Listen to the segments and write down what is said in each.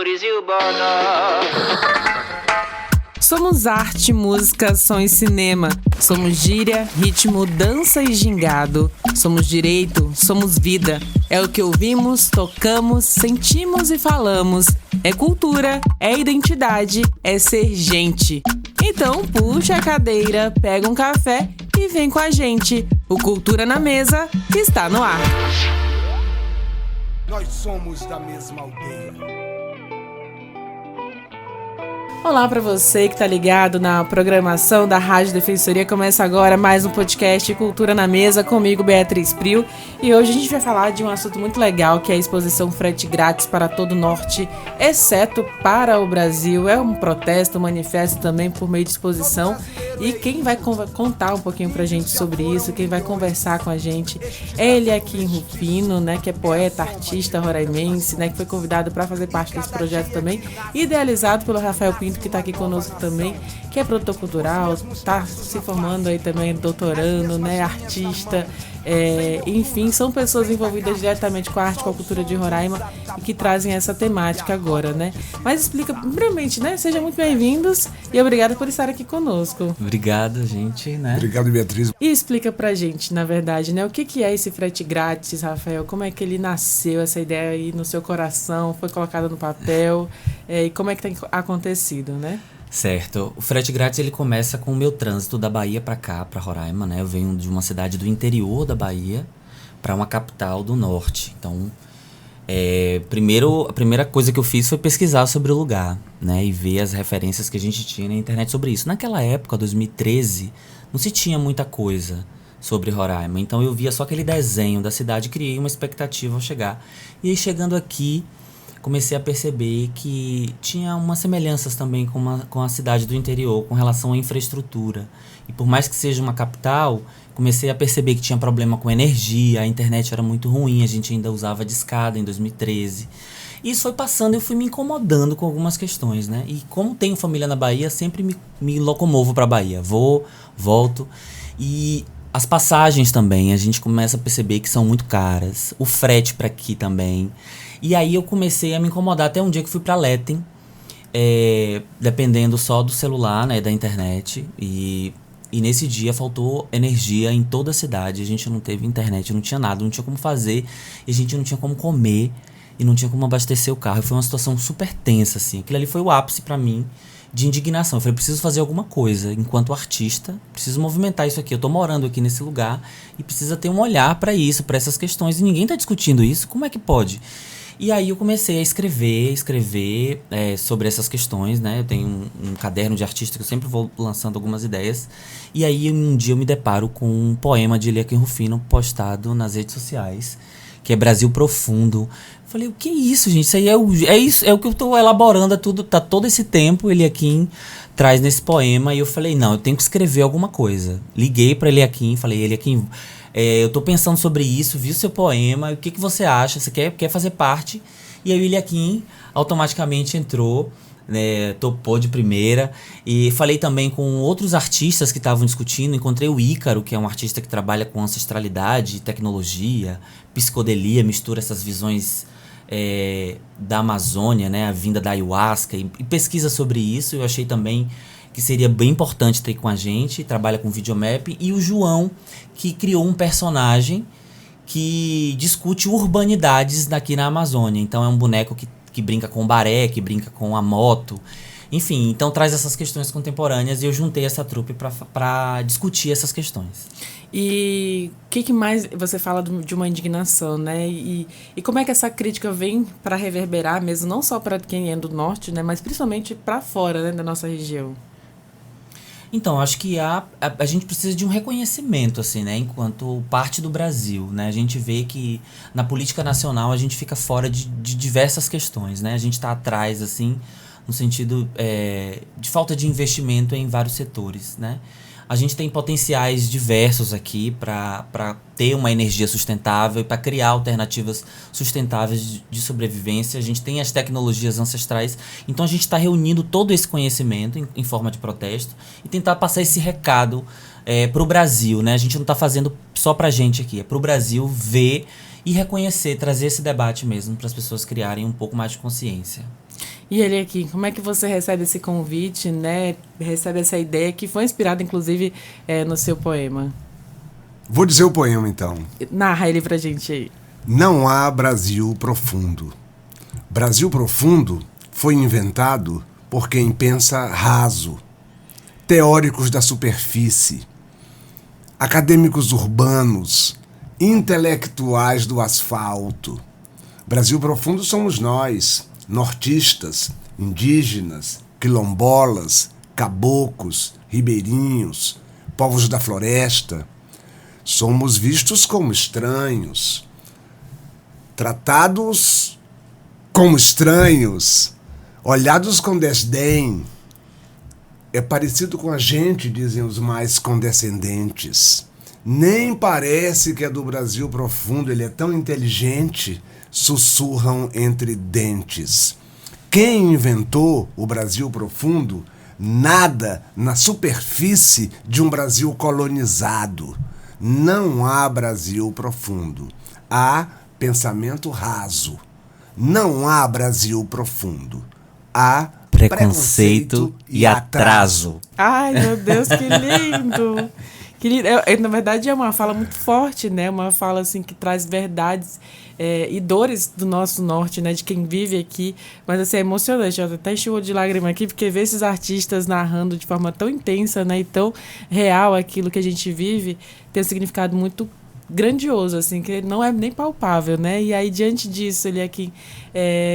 flores e o boró. Somos arte, música, som e cinema. Somos gíria, ritmo, dança e gingado. Somos direito, somos vida. É o que ouvimos, tocamos, sentimos e falamos. É cultura, é identidade, é ser gente. Então puxa a cadeira, pega um café e vem com a gente. O Cultura na Mesa está no ar. Nós somos da mesma aldeia. Olá para você que está ligado na programação da Rádio Defensoria. Começa agora mais um podcast Cultura na Mesa comigo, Beatriz Prio. E hoje a gente vai falar de um assunto muito legal, que é a exposição frete grátis para todo o norte, exceto para o Brasil. É um protesto, um manifesto também por meio de exposição. E quem vai contar um pouquinho pra gente sobre isso, quem vai conversar com a gente, é ele aqui em Rufino, né, que é poeta, artista roraimense, né, que foi convidado para fazer parte desse projeto também, idealizado pelo Rafael Pinto, que está aqui conosco também, que é produtor cultural, está se formando aí também, doutorando, né, artista, enfim, são pessoas envolvidas diretamente com a arte, com a cultura de Roraima e que trazem essa temática agora, né? Mas explica, primeiramente, né, sejam muito bem-vindos e obrigada por estar aqui conosco. Obrigado, gente, né? Obrigado, Beatriz. E explica pra gente, na verdade, né, o que é esse frete grátis, Rafael? Como é que ele nasceu, essa ideia aí no seu coração, foi colocada no papel, e como é que tem acontecido, né? Certo. O frete grátis, ele começa com o meu trânsito da Bahia pra cá, pra Roraima, né? Eu venho de uma cidade do interior da Bahia pra uma capital do norte. Então, a primeira coisa que eu fiz foi pesquisar sobre o lugar, né? E ver as referências que a gente tinha na internet sobre isso. Naquela época, 2013, não se tinha muita coisa sobre Roraima. Então, eu via só aquele desenho da cidade e criei uma expectativa ao chegar. E aí, chegando aqui, comecei a perceber que tinha umas semelhanças também com a cidade do interior, com relação à infraestrutura. E por mais que seja uma capital, comecei a perceber que tinha problema com energia, a internet era muito ruim, a gente ainda usava discada em 2013. E isso foi passando e eu fui me incomodando com algumas questões, né? E como tenho família na Bahia, sempre me locomovo para a Bahia. Vou, volto. E as passagens também, a gente começa a perceber que são muito caras. O frete para aqui também. E aí eu comecei a me incomodar até um dia que fui pra Letem, dependendo só do celular, né, da internet. E nesse dia faltou energia em toda a cidade. A gente não teve internet, não tinha nada, não tinha como fazer. E a gente não tinha como comer e não tinha como abastecer o carro. E foi uma situação super tensa, assim. Aquilo ali foi o ápice pra mim de indignação. Eu falei, preciso fazer alguma coisa. Enquanto artista, preciso movimentar isso aqui. Eu tô morando aqui nesse lugar e precisa ter um olhar pra isso, pra essas questões. E ninguém tá discutindo isso. Como é que pode? E aí eu comecei a escrever sobre essas questões, né? Eu tenho um caderno de artista que eu sempre vou lançando algumas ideias. E aí um dia eu me deparo com um poema de Eliakim Rufino postado nas redes sociais, que é Brasil Profundo. Falei, o que é isso, gente? Isso aí é o que eu tô elaborando tá todo esse tempo, Eliakim traz nesse poema. E eu falei, não, eu tenho que escrever alguma coisa. Liguei para Eliakim, falei, Eliakim, eu tô pensando sobre isso, vi o seu poema, o que você acha? Você quer fazer parte? E aí o Eliakim automaticamente entrou, né, topou de primeira. E falei também com outros artistas que estavam discutindo. Encontrei o Ícaro, que é um artista que trabalha com ancestralidade, tecnologia, psicodelia, mistura essas visões da Amazônia, né, a vinda da ayahuasca, e pesquisa sobre isso. Eu achei também que seria bem importante ter com a gente, trabalha com videomap, e o João, que criou um personagem que discute urbanidades daqui na Amazônia. Então é um boneco que brinca com o baré, que brinca com a moto, enfim, então traz essas questões contemporâneas, e eu juntei essa trupe para discutir essas questões. E o que mais você fala de uma indignação, né? E como é que essa crítica vem para reverberar mesmo, não só para quem é do norte, né, mas principalmente para fora, né, da nossa região? Então, acho que a gente precisa de um reconhecimento, assim, né, enquanto parte do Brasil, né? A gente vê que na política nacional a gente fica fora de diversas questões, né? A gente está atrás, assim, no sentido de falta de investimento em vários setores, né? A gente tem potenciais diversos aqui para ter uma energia sustentável e para criar alternativas sustentáveis de sobrevivência. A gente tem as tecnologias ancestrais, então a gente está reunindo todo esse conhecimento em forma de protesto e tentar passar esse recado para o Brasil, né? A gente não está fazendo só para a gente aqui, é para o Brasil ver e reconhecer, trazer esse debate mesmo para as pessoas criarem um pouco mais de consciência. E ele aqui, como é que você recebe esse convite, né? Recebe essa ideia que foi inspirada, inclusive, no seu poema. Vou dizer o poema, então. Narra ele pra gente aí. Não há Brasil profundo. Brasil profundo foi inventado por quem pensa raso. Teóricos da superfície, acadêmicos urbanos, intelectuais do asfalto. Brasil profundo somos nós, nortistas, indígenas, quilombolas, caboclos, ribeirinhos, povos da floresta. Somos vistos como estranhos, tratados como estranhos, olhados com desdém. É parecido com a gente, dizem os mais condescendentes. Nem parece que é do Brasil profundo, ele é tão inteligente, sussurram entre dentes. Quem inventou o Brasil profundo nada na superfície de um Brasil colonizado. Não há Brasil profundo. Há pensamento raso. Não há Brasil profundo. Há preconceito e atraso. Ai, meu Deus, que lindo! Que lindo. Na verdade, é uma fala muito forte, né? Uma fala assim que traz verdades e dores do nosso norte, né? De quem vive aqui. Mas assim, é emocionante. Eu até enxugo de lágrima aqui, porque ver esses artistas narrando de forma tão intensa, né? E tão real aquilo que a gente vive tem um significado muito grandioso, assim, que não é nem palpável, né? E aí, diante disso, ele aqui,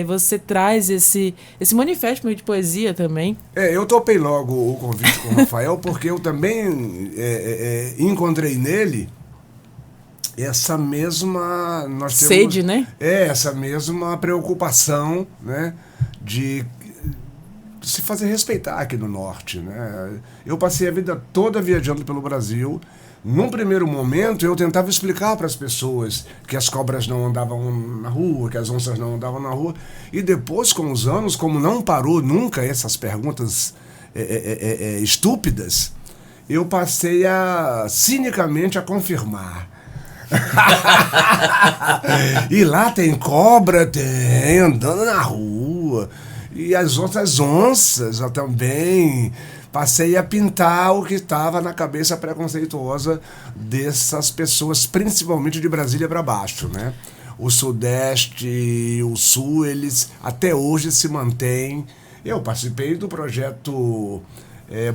você traz esse manifesto meio de poesia também. Eu topei logo o convite com o Rafael, porque eu também encontrei nele essa mesma... Sede, né? Essa mesma preocupação, né? De se fazer respeitar aqui no norte, né? Eu passei a vida toda viajando pelo Brasil. Num primeiro momento, eu tentava explicar para as pessoas que as cobras não andavam na rua, que as onças não andavam na rua. E depois, com os anos, como não parou nunca essas perguntas estúpidas, eu passei cinicamente a confirmar. E lá tem cobra, tem, andando na rua. E as outras onças também. Passei a pintar o que estava na cabeça preconceituosa dessas pessoas, principalmente de Brasília para baixo, né? O Sudeste e o Sul, eles até hoje se mantêm. Eu participei do projeto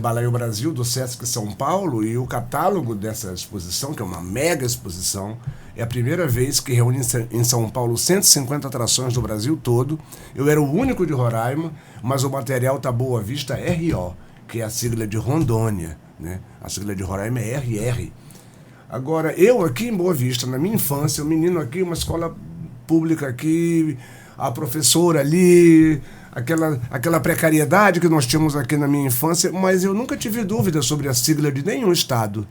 Balaio Brasil, do Sesc São Paulo, e o catálogo dessa exposição, que é uma mega exposição, é a primeira vez que reúne em São Paulo 150 atrações do Brasil todo. Eu era o único de Roraima, mas o material está Boa Vista RO, que é a sigla de Rondônia, né? A sigla de Roraima é RR. Agora, eu aqui em Boa Vista, na minha infância, o menino aqui, uma escola pública aqui, a professora ali, aquela precariedade que nós tínhamos aqui na minha infância, mas eu nunca tive dúvida sobre a sigla de nenhum estado.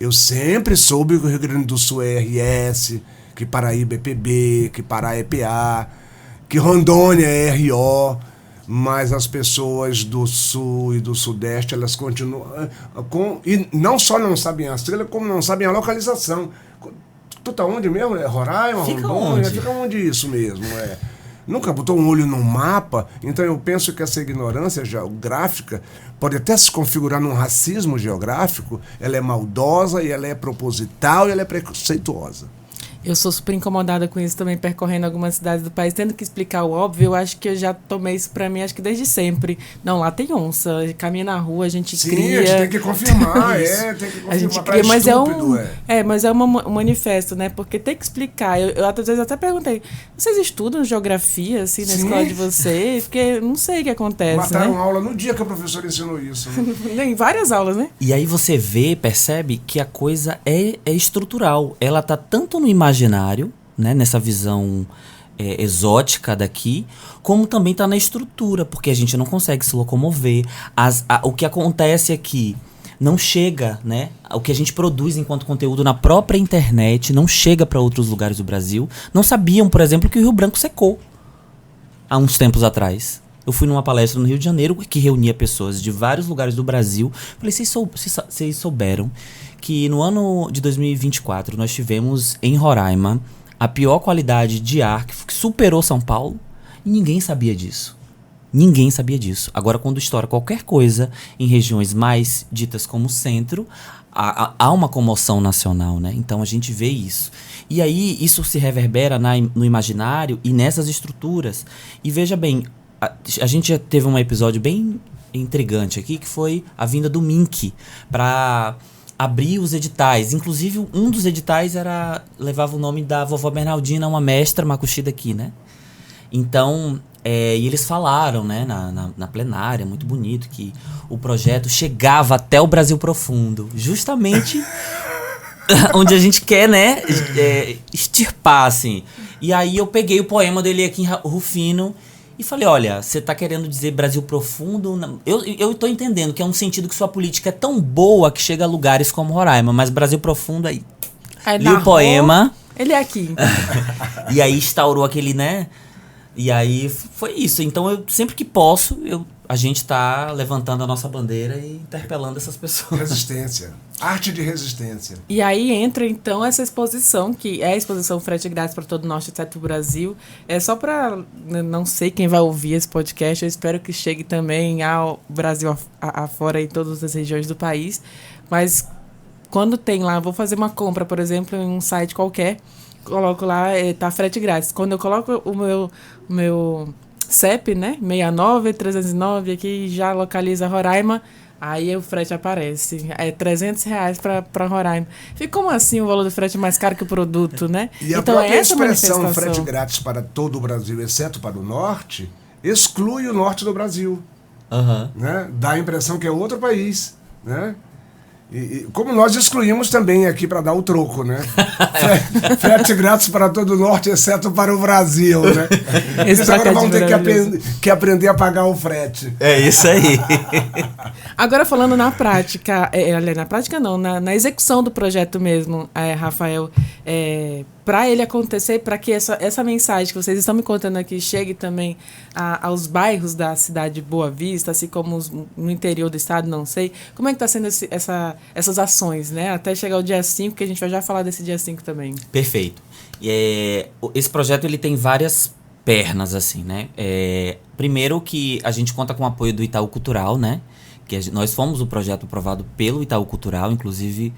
Eu sempre soube que o Rio Grande do Sul é RS, que Paraíba é PB, que Pará é PA, que Rondônia é RO, mas as pessoas do Sul e do Sudeste, elas continuam e não só não sabem a sigla, como não sabem a localização. Tu tá onde mesmo? É Roraima, Rondônia? Fica onde isso mesmo? Nunca botou um olho num mapa, então eu penso que essa ignorância geográfica pode até se configurar num racismo geográfico. Ela é maldosa, e ela é proposital, e ela é preconceituosa. Eu sou super incomodada com isso também, percorrendo algumas cidades do país, tendo que explicar o óbvio. Eu acho que eu já tomei isso pra mim, acho que desde sempre. Não, lá tem onça, caminha na rua, a gente cria. Sim, a gente tem que confirmar, tem que confirmar. A gente cria, mas mas é um manifesto, né? Porque tem que explicar. Eu às vezes até perguntei, vocês estudam geografia, assim, na escola de vocês? Porque não sei o que acontece, Mataram né? aula no dia que a professora ensinou isso. Né? Em várias aulas, né? E aí você percebe que a coisa é estrutural. Ela tá tanto no imaginário, né, nessa visão exótica daqui, como também está na estrutura, porque a gente não consegue se locomover. O que acontece aqui não chega, né? O que a gente produz enquanto conteúdo na própria internet não chega para outros lugares do Brasil. Não sabiam, por exemplo, que o Rio Branco secou há uns tempos atrás. Eu fui numa palestra no Rio de Janeiro que reunia pessoas de vários lugares do Brasil. Falei, vocês souberam que no ano de 2024 nós tivemos em Roraima a pior qualidade de ar que superou São Paulo? E ninguém sabia disso. Ninguém sabia disso. Agora, quando estoura qualquer coisa em regiões mais ditas como centro, há uma comoção nacional, né? Então a gente vê isso. E aí isso se reverbera no imaginário e nessas estruturas. E veja bem, a gente já teve um episódio bem intrigante aqui, que foi a vinda do Mink para abrir os editais. Inclusive, um dos editais levava o nome da vovó Bernardina, uma mestra macuxi daqui, né? Então, e eles falaram, né, na plenária, muito bonito, que o projeto chegava até o Brasil profundo, justamente onde a gente quer, né, extirpar, assim. E aí eu peguei o poema dele aqui em Rufino e falei, olha, você tá querendo dizer Brasil profundo? Eu tô entendendo que é um sentido que sua política é tão boa que chega a lugares como Roraima, mas Brasil profundo aí li o poema. Ele é aqui. E aí instaurou aquele, né? E aí foi isso. Então, eu sempre que posso, a gente tá levantando a nossa bandeira e interpelando essas pessoas. Resistência. Arte de resistência. E aí entra, então, essa exposição, que é a exposição Frete Grátis para todo o Norte e Centro do Brasil. É só para, não sei quem vai ouvir esse podcast, eu espero que chegue também ao Brasil afora, em todas as regiões do país. Mas quando tem lá, vou fazer uma compra, por exemplo, em um site qualquer, coloco lá, tá frete grátis. Quando eu coloco o meu CEP, né, 69-309, aqui já localiza Roraima, aí o frete aparece. É R$300 para Roraima. Fica como assim o valor do frete é mais caro que o produto, né? E a então, própria essa expressão frete grátis para todo o Brasil, exceto para o norte, exclui o norte do Brasil. Né? Dá a impressão que é outro país, né? E como nós excluímos também aqui para dar o troco, né? Frete grátis para todo o norte, exceto para o Brasil, né? Eles agora vão ter que aprender a pagar o frete. É isso aí. Agora falando na prática, na prática não, na execução do projeto mesmo, Rafael, para ele acontecer, para que essa mensagem que vocês estão me contando aqui chegue também aos bairros da cidade de Boa Vista, assim como no interior do estado, não sei, como é que está sendo essas ações, né? Até chegar o dia 5, que a gente vai já falar desse dia 5 também. Perfeito. Esse projeto ele tem várias pernas, assim, né? Primeiro que a gente conta com o apoio do Itaú Cultural, né? Nós fomos o projeto aprovado pelo Itaú Cultural, inclusive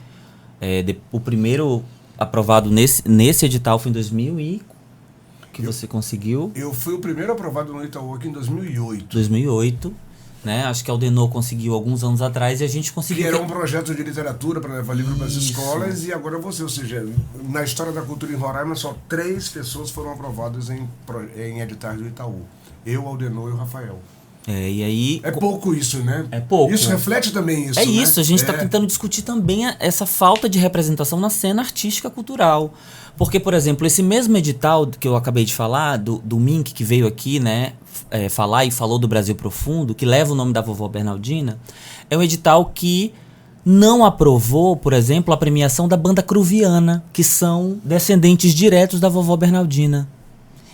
o primeiro aprovado nesse edital foi em 2000 que você conseguiu? Eu fui o primeiro aprovado no Itaú aqui em 2008. 2008, né? Acho que a Aldenor conseguiu alguns anos atrás e a gente conseguiu... Que era um projeto de literatura para levar livro para as escolas e agora você, ou seja, na história da cultura em Roraima só 3 pessoas foram aprovadas em editais do Itaú. Eu, Aldenor e o Rafael. E aí... É pouco isso, né? É pouco. Isso reflete também isso, É né? isso, a gente está tentando discutir também essa falta de representação na cena artística cultural. Porque, por exemplo, esse mesmo edital que eu acabei de falar, do Mink, que veio aqui, né, falar e falou do Brasil Profundo, que leva o nome da vovó Bernardina, é um edital que não aprovou, por exemplo, a premiação da banda Cruviana, que são descendentes diretos da vovó Bernardina.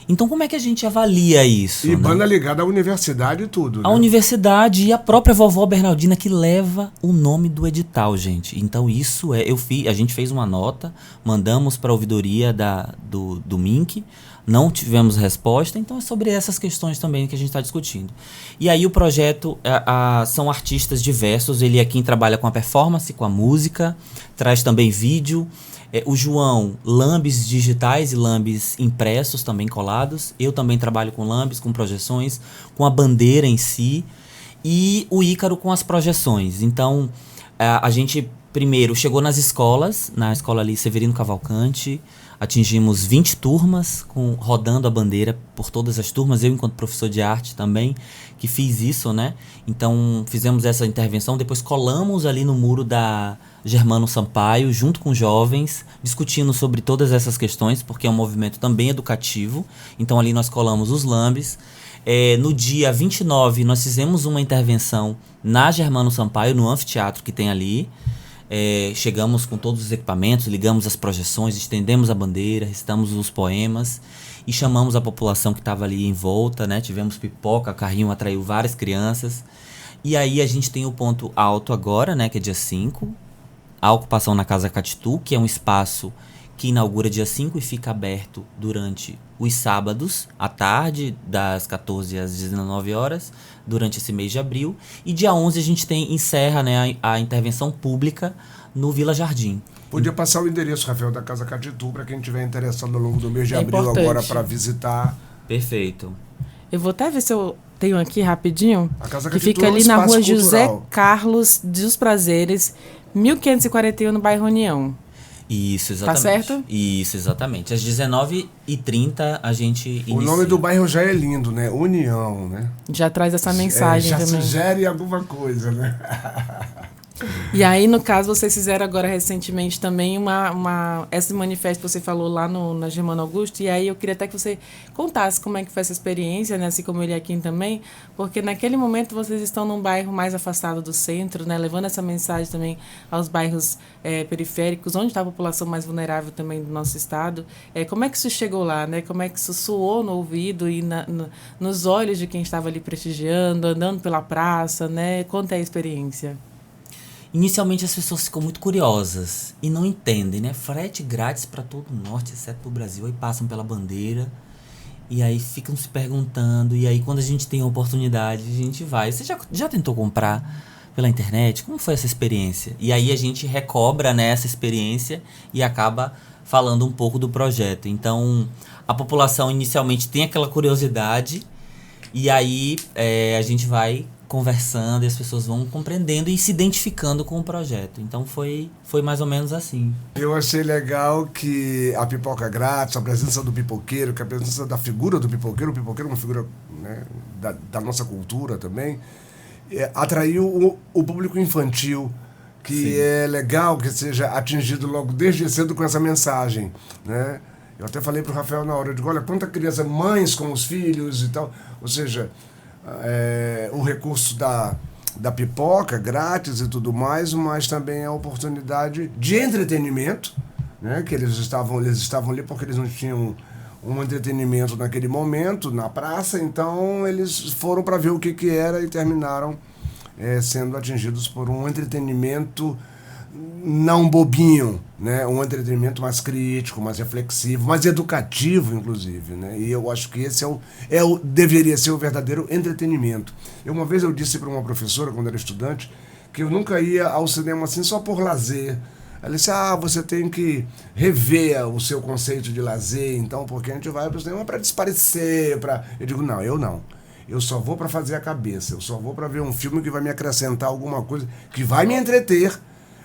Então, como é que a gente avalia isso? E né? banda ligada à universidade e tudo, né? A universidade e a própria vovó Bernardina que leva o nome do edital, gente. Então, isso a gente fez uma nota, mandamos para a ouvidoria do Mink, não tivemos resposta, então é sobre essas questões também que a gente está discutindo. E aí o projeto são artistas diversos, ele é quem trabalha com a performance, com a música, traz também vídeo. O João, lambes digitais e lambes impressos também colados. Eu também trabalho com lambes, com projeções, com a bandeira em si. E o Ícaro com as projeções. Então, a gente primeiro chegou nas escolas, na escola ali Severino Cavalcante. Atingimos 20 turmas, rodando a bandeira por todas as turmas. Eu, enquanto professor de arte também, que fiz isso, né? Então, fizemos essa intervenção. Depois colamos ali no muro da Germano Sampaio, junto com jovens, discutindo sobre todas essas questões, porque é um movimento também educativo. Então, ali nós colamos os lambes. No dia 29, nós fizemos uma intervenção na Germano Sampaio, no anfiteatro que tem ali. Chegamos com todos os equipamentos, ligamos as projeções, estendemos a bandeira, recitamos os poemas e chamamos a população que estava ali em volta, né? Tivemos pipoca, carrinho atraiu várias crianças. E aí a gente tem o ponto alto agora, né? Que é dia 5, a ocupação na Casa Catitu, que é um espaço que inaugura dia 5 e fica aberto durante os sábados, à tarde, das 14 às 19 horas, durante esse mês de abril. E dia 11 a gente encerra, né, a intervenção pública no Vila Jardim. Podia passar o endereço, Rafael, da Casa Catitu, para quem estiver interessado ao longo do mês de É abril importante. agora para visitar. Perfeito. Eu vou até ver se eu tenho aqui rapidinho. A Casa Que Catitu fica é um ali na espaço rua José cultural. Carlos dos Prazeres, 1541, no bairro União. Isso, exatamente. certo? Isso, exatamente. Às 19h30 a gente inicia. O nome do bairro já é lindo, né? União, né? Já traz essa mensagem já também. sugere alguma coisa, né? E aí, no caso, vocês fizeram agora recentemente também esse manifesto que você falou lá na Germano Augusto, e aí eu queria até que você contasse como é que foi essa experiência, né, assim como ele aqui também, porque naquele momento vocês estão num bairro mais afastado do centro, né, levando essa mensagem também aos bairros periféricos, onde está a população mais vulnerável também do nosso estado. Como é que isso chegou lá, né? Como é que isso soou no ouvido e nos olhos de quem estava ali prestigiando, andando pela praça, né? Conta aí a experiência. Inicialmente as pessoas ficam muito curiosas e não entendem, né? Frete grátis para todo o norte, exceto para o Brasil. Aí passam pela bandeira e aí ficam se perguntando. E aí quando a gente tem a oportunidade, a gente vai. Você já tentou comprar pela internet? Como foi essa experiência? E aí a gente recobra, né, essa experiência e acaba falando um pouco do projeto. Então a população inicialmente tem aquela curiosidade e aí a gente vai conversando e as pessoas vão compreendendo e se identificando com o projeto. Então foi mais ou menos assim. Eu achei legal que a pipoca grátis, a presença do pipoqueiro, que a presença da figura do pipoqueiro, o pipoqueiro é uma figura, né, da nossa cultura também, atraiu o público infantil, que Sim. é legal que seja atingido logo desde cedo com essa mensagem, né? Eu até falei para o Rafael na hora, eu digo, olha, quanta criança, mães com os filhos e tal, ou seja, o recurso da pipoca grátis e tudo mais, mas também a oportunidade de entretenimento, né? Que eles estavam ali porque eles não tinham um entretenimento naquele momento na praça, então eles foram para ver o que era e terminaram sendo atingidos por um entretenimento não bobinho, né? Um entretenimento mais crítico, mais reflexivo, mais educativo, inclusive, né? E eu acho que esse deveria ser o verdadeiro entretenimento. Uma vez eu disse para uma professora, quando era estudante, que eu nunca ia ao cinema assim só por lazer. Ela disse, você tem que rever o seu conceito de lazer, então, porque a gente vai para o cinema para desaparecer, Eu digo, não, eu não. Eu só vou para fazer a cabeça, eu só vou para ver um filme que vai me acrescentar alguma coisa, que vai me entreter,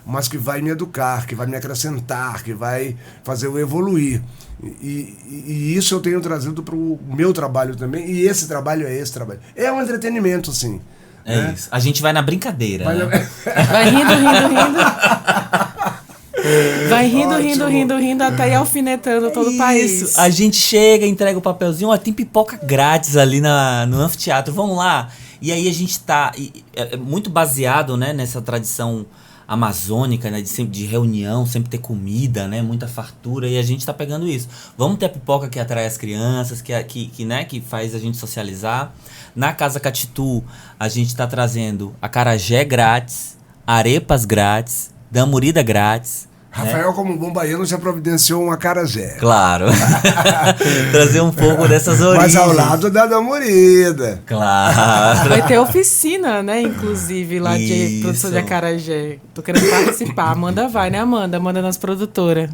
mas que vai me educar, que vai me acrescentar, que vai fazer eu evoluir. E isso eu tenho trazido para o meu trabalho também, e esse trabalho é esse trabalho. É um entretenimento, sim. É isso. A gente vai na brincadeira. Né? Vai rindo. Vai rindo, até ir alfinetando todo o país. Isso. A gente chega, entrega o papelzinho, tem pipoca grátis ali no anfiteatro, vamos lá. E aí a gente tá muito baseado, né, nessa tradição amazônica, né, de reunião, sempre ter comida, né, muita fartura, e a gente tá pegando isso. Vamos ter a pipoca que atrai as crianças, que faz a gente socializar. Na Casa Catitu, a gente tá trazendo acarajé grátis, arepas grátis, damurida grátis. Rafael, como bom baiano, já providenciou um acarajé. Claro. Trazer um pouco dessas origens. Mas ao lado da damurida. Claro. Vai ter oficina, né, inclusive, lá de Isso. produção de acarajé. Tô querendo participar. Amanda vai, né, Amanda? Amanda é nossa produtora.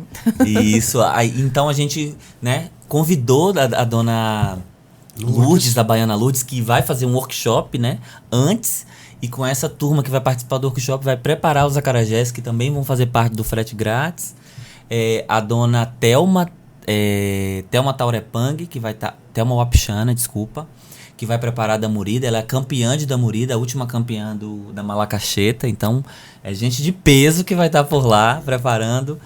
Isso. Aí, então a gente, né, convidou a dona Lourdes, da Baiana Lourdes, que vai fazer um workshop, né, antes. E com essa turma que vai participar do workshop, vai preparar os acarajés, que também vão fazer parte do frete grátis. A dona Thelma Taurepang, que vai estar... Thelma Wapichana, desculpa. Que vai preparar a damurida. Ela é campeã de damurida, a última campeã da Malacacheta. Então, é gente de peso que vai estar por lá, preparando.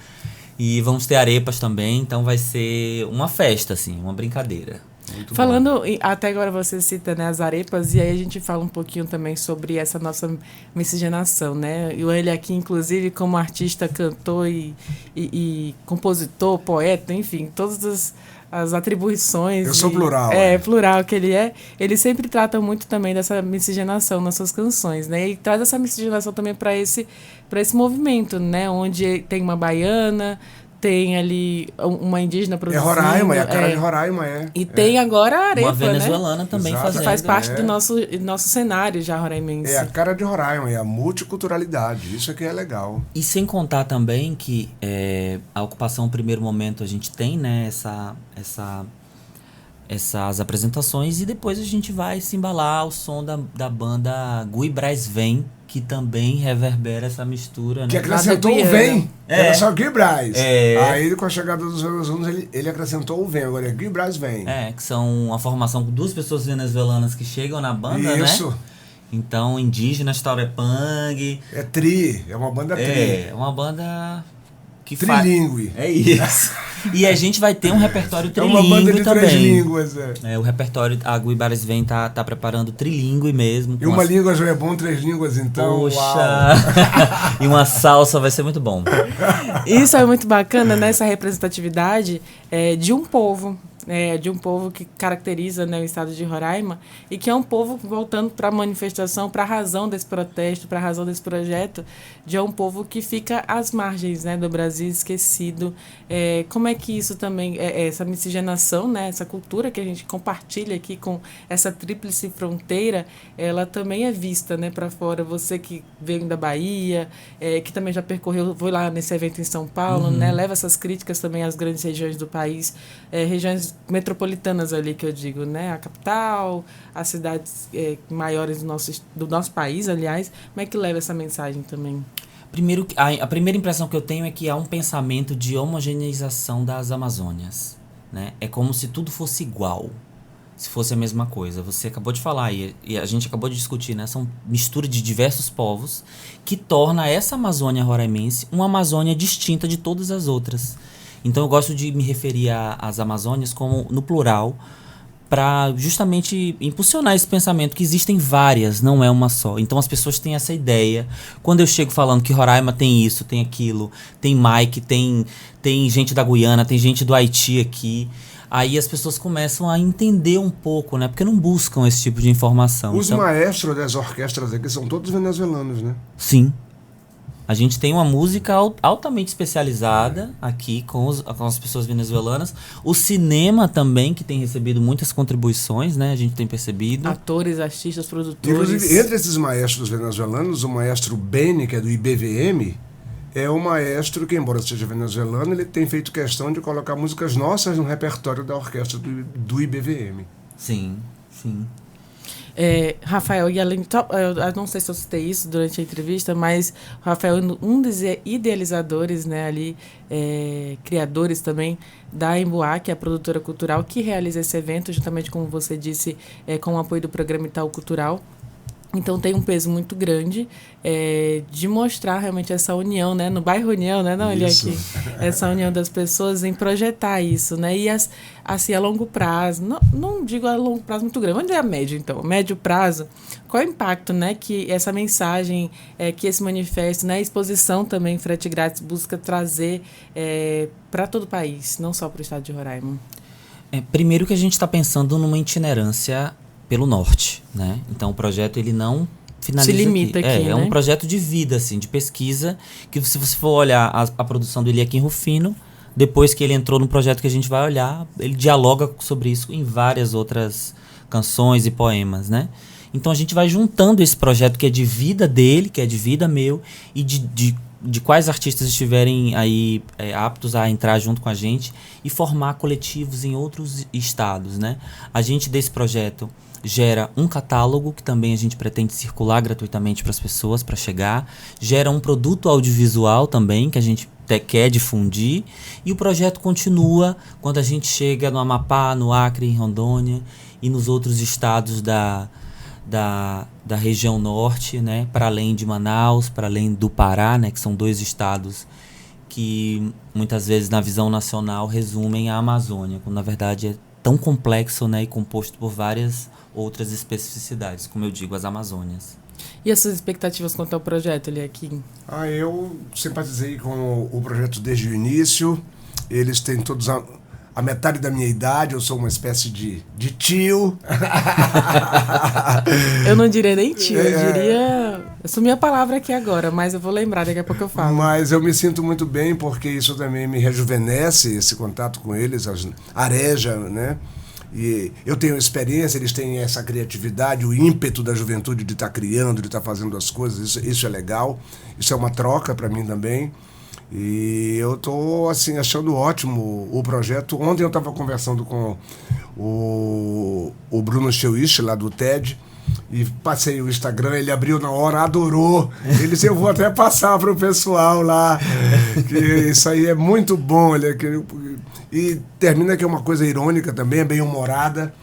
E vamos ter arepas também. Então, vai ser uma festa, assim, uma brincadeira. Muito Falando, até agora você cita, né, as arepas, e aí a gente fala um pouquinho também sobre essa nossa miscigenação, né? E ele aqui, inclusive, como artista, cantor e compositor, poeta, enfim, todas as atribuições. Eu sou plural. Plural que ele é. Ele sempre trata muito também dessa miscigenação nas suas canções, né? E traz essa miscigenação também para esse movimento, né? Onde tem uma baiana, tem ali uma indígena É produzindo. Roraima, é a cara de Roraima, é. E tem agora a arepa, Uma venezuelana também Exato. Que fazendo. faz parte do nosso cenário já roraimense. É a cara de Roraima, é a multiculturalidade. Isso aqui é legal. E sem contar também que a ocupação, no primeiro momento, a gente tem, né, essas apresentações e depois a gente vai se embalar ao som da banda Gui Braz Vem, que também reverbera essa mistura, Que né? acrescentou o Guiana. Vem. Era só Gui Braz. É. Aí, com a chegada dos venezuelanos, ele acrescentou o Vem. Agora é Gui Braz Vem. Que são uma formação com 2 pessoas venezuelanas que chegam na banda, Isso. né? Então, indígenas, Taurepang. É tri, é uma banda tri. É uma banda que Trilingue. É isso. E a gente vai ter um repertório É uma banda trilingue de também. 3 línguas. É. O repertório, a Gui Braz Vem tá preparando trilingue mesmo. E uma língua já é bom, 3 línguas então. Poxa! Uau. E uma salsa vai ser muito bom. Isso é muito bacana, né? Essa representatividade de um povo. De um povo que caracteriza, né, o estado de Roraima e que é um povo voltando para a manifestação, para a razão desse protesto, para a razão desse projeto, de um povo que fica às margens, né, do Brasil esquecido. Como é que isso também, essa miscigenação, né, essa cultura que a gente compartilha aqui com essa tríplice fronteira, ela também é vista, né, para fora. Você que veio da Bahia, que também já percorreu, foi lá nesse evento em São Paulo, né, leva essas críticas também às grandes regiões do país, regiões metropolitanas ali que eu digo, né? A capital, as cidades maiores do nosso país, aliás. Como é que leva essa mensagem também? Primeiro, a primeira impressão que eu tenho é que há um pensamento de homogeneização das Amazônias, né? É como se tudo fosse igual, se fosse a mesma coisa. Você acabou de falar e a gente acabou de discutir, né? São mistura de diversos povos que torna essa Amazônia roraimense uma Amazônia distinta de todas as outras. Então eu gosto de me referir às Amazônias como no plural, para justamente impulsionar esse pensamento que existem várias, não é uma só. Então as pessoas têm essa ideia. Quando eu chego falando que Roraima tem isso, tem aquilo, tem Mike, tem gente da Guiana, tem gente do Haiti aqui, aí as pessoas começam a entender um pouco, né? Porque não buscam esse tipo de informação. Os maestros das orquestras aqui são todos venezuelanos, né? Sim. A gente tem uma música altamente especializada aqui com as pessoas venezuelanas. O cinema também, que tem recebido muitas contribuições, né? A gente tem percebido. Atores, artistas, produtores. Inclusive, entre esses maestros venezuelanos, o maestro Beni, que é do IBVM, é um maestro que, embora seja venezuelano, ele tem feito questão de colocar músicas nossas no repertório da orquestra do IBVM. Sim, sim. Rafael, e além eu não sei se eu citei isso durante a entrevista, mas o Rafael é um dos idealizadores, né, ali, criadores também da Emboá, que é a produtora cultural que realiza esse evento, juntamente como você disse, com o apoio do programa Itaú Cultural. Então tem um peso muito grande de mostrar realmente essa união, né? No bairro União, né? Não, olha aqui. Essa união das pessoas em projetar isso, né? E assim, a longo prazo, não digo a longo prazo muito grande, onde é a médio, então? A médio prazo, qual é o impacto, né? Que essa mensagem, que esse manifesto, né? A exposição também, Frete Grátis, busca trazer para todo o país, não só para o estado de Roraima. Primeiro que a gente está pensando numa itinerância pelo norte, né? Então o projeto ele não finaliza se limita aqui, né? É um projeto de vida, assim, de pesquisa, que se você for olhar a produção dele aqui em Rufino, depois que ele entrou no projeto que a gente vai olhar, ele dialoga sobre isso em várias outras canções e poemas, né? Então a gente vai juntando esse projeto que é de vida dele, que é de vida meu, e de quais artistas estiverem aí aptos a entrar junto com a gente e formar coletivos em outros estados, né? A gente desse projeto gera um catálogo que também a gente pretende circular gratuitamente para as pessoas, para chegar. Gera um produto audiovisual também que a gente quer difundir. E o projeto continua quando a gente chega no Amapá, no Acre, em Rondônia e nos outros estados da região norte, né? Para além de Manaus, para além do Pará, né? Que são 2 estados que muitas vezes na visão nacional resumem a Amazônia, quando na verdade é tão complexo, né? E composto por várias outras especificidades, como eu digo, as Amazônias. E as suas expectativas quanto ao projeto, Eliakim? Eu simpatizei com o projeto desde o início. Eles têm todos a metade da minha idade, eu sou uma espécie de tio. Eu não diria nem tio, eu diria Sumiu a palavra aqui agora, mas eu vou lembrar, daqui a pouco eu falo. Mas eu me sinto muito bem porque isso também me rejuvenesce, esse contato com eles, areja, né? E eu tenho experiência, eles têm essa criatividade, o ímpeto da juventude de estar criando, de estar fazendo as coisas, isso é legal, isso é uma troca para mim também. E eu estou assim, achando ótimo o projeto. Ontem eu estava conversando com o Bruno Scheuich, lá do TED, e passei o Instagram, ele abriu na hora, adorou. Ele disse, eu vou até passar para o pessoal lá, que isso aí é muito bom. E termina que é uma coisa irônica também, é bem-humorada,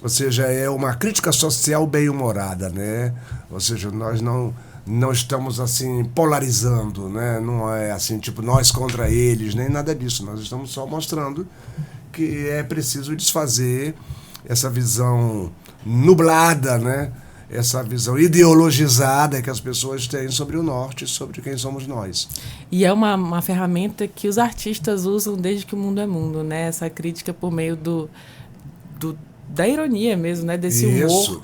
ou seja, é uma crítica social bem-humorada, né? Ou seja, nós não estamos assim polarizando, né? Não é assim, tipo, nós contra eles, nem nada disso. Nós estamos só mostrando que é preciso desfazer essa visão nublada, né? Essa visão ideologizada que as pessoas têm sobre o Norte, sobre quem somos nós. E é uma ferramenta que os artistas usam desde que o mundo é mundo, né? Essa crítica por meio da ironia mesmo, né? Desse humor.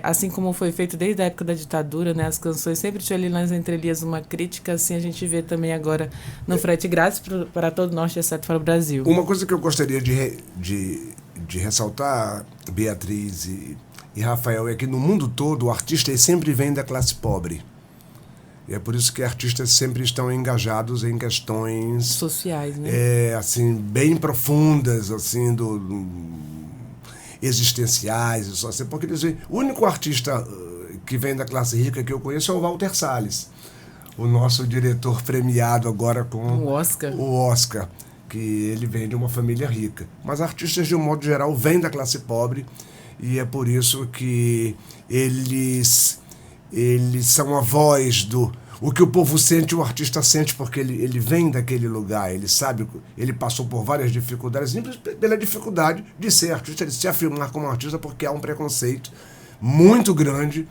Assim como foi feito desde a época da ditadura, né? As canções sempre tinham ali nas entrelinhas uma crítica, assim a gente vê também agora no Frete Grátis para todo o Norte, exceto para o Brasil. Uma coisa que eu gostaria de ressaltar, Beatriz e Rafael, é que no mundo todo o artista sempre vem da classe pobre. E é por isso que artistas sempre estão engajados em questões sociais, né? Assim, bem profundas, assim, existenciais, porque o único artista que vem da classe rica que eu conheço é o Walter Salles, o nosso diretor premiado agora com o Oscar, que ele vem de uma família rica. Mas artistas, de um modo geral, vêm da classe pobre, e é por isso que eles são a voz do... O que o povo sente, o artista sente, porque ele vem daquele lugar, ele sabe, ele passou por várias dificuldades, simplesmente pela dificuldade de ser artista, de se afirmar como artista, porque há um preconceito muito grande.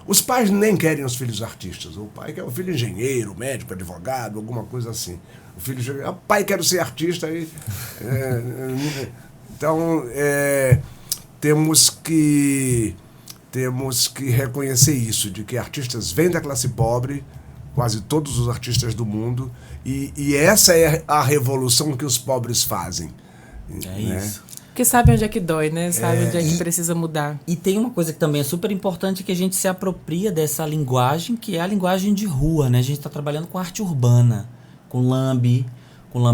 Os pais nem querem os filhos artistas. O pai quer o filho engenheiro, médico, advogado, alguma coisa assim. O filho chega, pai, quero ser artista. Então, temos que reconhecer isso, de que artistas vêm da classe pobre, quase todos os artistas do mundo, e essa é a revolução que os pobres fazem. Isso. Porque sabe onde é que dói, né? Sabe onde é que precisa mudar. E tem uma coisa que também é super importante, que a gente se apropria dessa linguagem, que é a linguagem de rua, né? A gente está trabalhando com arte urbana, com lambe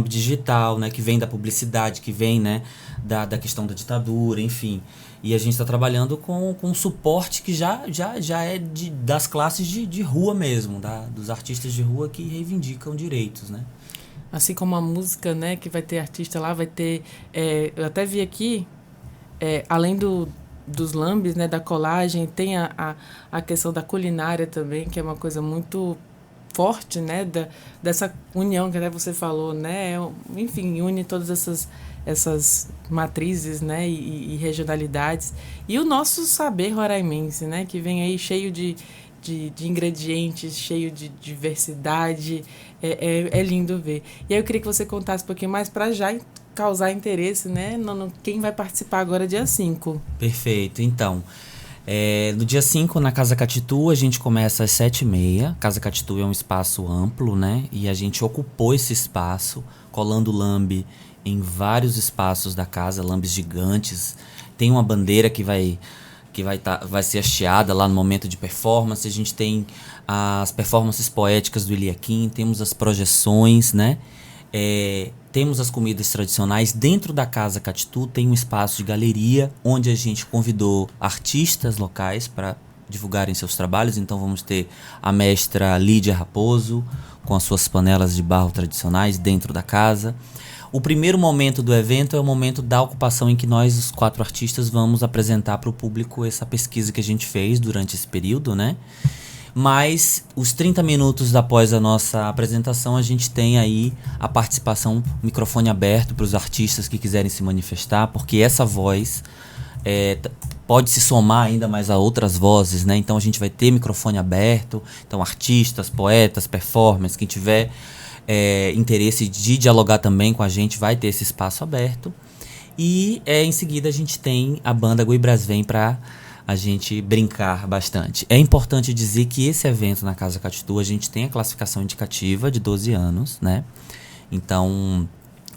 digital, né? Que vem da publicidade, que vem, né? da questão da ditadura, enfim. E a gente está trabalhando com um suporte que já é das classes de rua mesmo, dos artistas de rua que reivindicam direitos, né? Assim como a música, né, que vai ter artista lá, vai ter... eu até vi aqui, além dos lambes, né, da colagem, tem a questão da culinária também, que é uma coisa muito forte, né, dessa união que até você falou, né? Enfim, une todas essas matrizes, né, e regionalidades. E o nosso saber roraimense, né, que vem aí cheio de ingredientes, cheio de diversidade. É lindo ver. E aí eu queria que você contasse um pouquinho mais para já causar interesse, né, no quem vai participar agora dia 5. Perfeito. Então, no dia 5, na Casa Catitu, a gente começa às 7h30. Casa Catitu é um espaço amplo, né, e a gente ocupou esse espaço, colando lambe em vários espaços da casa, lambes gigantes. Tem uma bandeira que vai ser hasteada lá no momento de performance. A gente tem as performances poéticas do Eliakim, temos as projeções, né? Temos as comidas tradicionais. Dentro da Casa Catitu tem um espaço de galeria, onde a gente convidou artistas locais para divulgarem seus trabalhos. Então vamos ter a mestra Lídia Raposo, com as suas panelas de barro tradicionais dentro da casa. O primeiro momento do evento é o momento da ocupação, em que nós, os 4 artistas, vamos apresentar para o público essa pesquisa que a gente fez durante esse período, né? Mas os 30 minutos após a nossa apresentação, a gente tem aí a participação, microfone aberto para os artistas que quiserem se manifestar, porque essa voz pode se somar ainda mais a outras vozes, né? Então a gente vai ter microfone aberto, então artistas, poetas, performers, quem tiver interesse de dialogar também com a gente vai ter esse espaço aberto. E em seguida a gente tem a banda Guibrasvem para a gente brincar bastante. É importante dizer que esse evento na Casa Catitu, a gente tem a classificação indicativa de 12 anos, né? Então,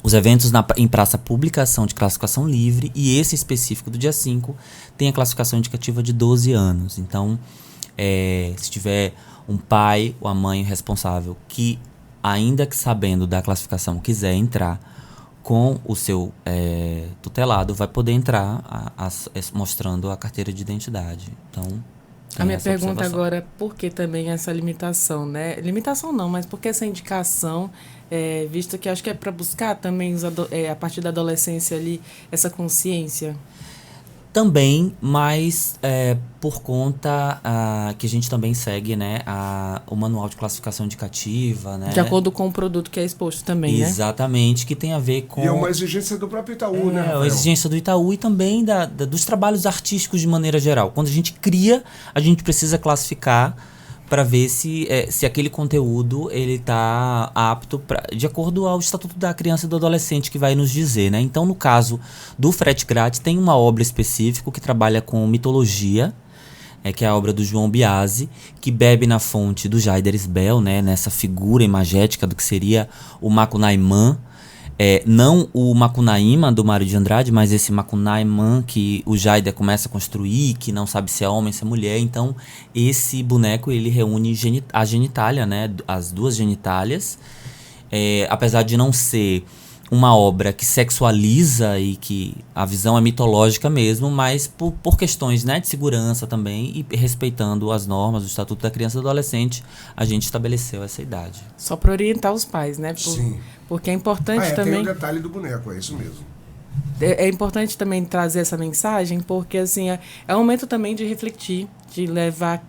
os eventos em praça pública são de classificação livre e esse específico do dia 5 tem a classificação indicativa de 12 anos. Então, se tiver um pai ou a mãe responsável que, ainda que sabendo da classificação, quiser entrar com o seu tutelado, vai poder entrar mostrando a carteira de identidade. Então, a minha pergunta agora é por que também essa limitação, né? Limitação não, mas por que essa indicação, visto que acho que é para buscar também a partir da adolescência ali essa consciência? Também, mas por conta que a gente também segue, né, o manual de classificação indicativa, né? De acordo com o produto que é exposto também, né? Exatamente, que tem a ver com... E é uma exigência do próprio Itaú, né, Rafael? É uma exigência do Itaú e também dos trabalhos artísticos de maneira geral. Quando a gente cria, a gente precisa classificar para ver se aquele conteúdo ele está apto de acordo ao Estatuto da Criança e do Adolescente, que vai nos dizer, né? Então, no caso do Frete Grátis, tem uma obra específica que trabalha com mitologia, que é a obra do João Biasi, que bebe na fonte do Jaider Isbel, né? Nessa figura imagética do que seria o Macunaíman. Não o Macunaíma do Mário de Andrade, mas esse Macunaíman que o Jaider começa a construir, que não sabe se é homem, se é mulher. Então, esse boneco, ele reúne a genitália, né? As duas genitálias. Apesar de não ser uma obra que sexualiza e que a visão é mitológica mesmo, mas por questões, né, de segurança também e respeitando as normas do Estatuto da Criança e do Adolescente, a gente estabeleceu essa idade. Só para orientar os pais, né? Sim. Porque é importante também... Tem o detalhe do boneco, é isso mesmo. É importante também trazer essa mensagem, porque assim, é um momento também de refletir, de levar,